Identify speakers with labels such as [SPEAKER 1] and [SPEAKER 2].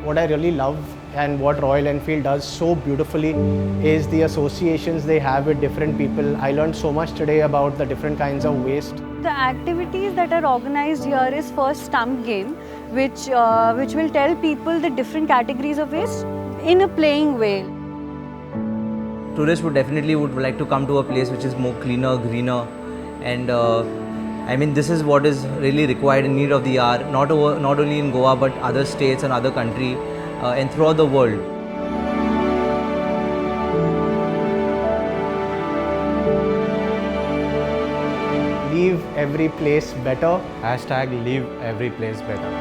[SPEAKER 1] What I really love and what Royal Enfield does so beautifully is the associations they have with different people. I learned so much today about the different kinds of waste.
[SPEAKER 2] The activities that are organized here is first stump game, which will tell people the different categories of waste in a playing way.
[SPEAKER 3] Tourists would like to come to a place which is more cleaner, greener, and I mean this is what is really required in need of the hour, not only in Goa but other states and other country and throughout the world.
[SPEAKER 1] Leave every place better.
[SPEAKER 4] #LeaveEveryPlaceBetter.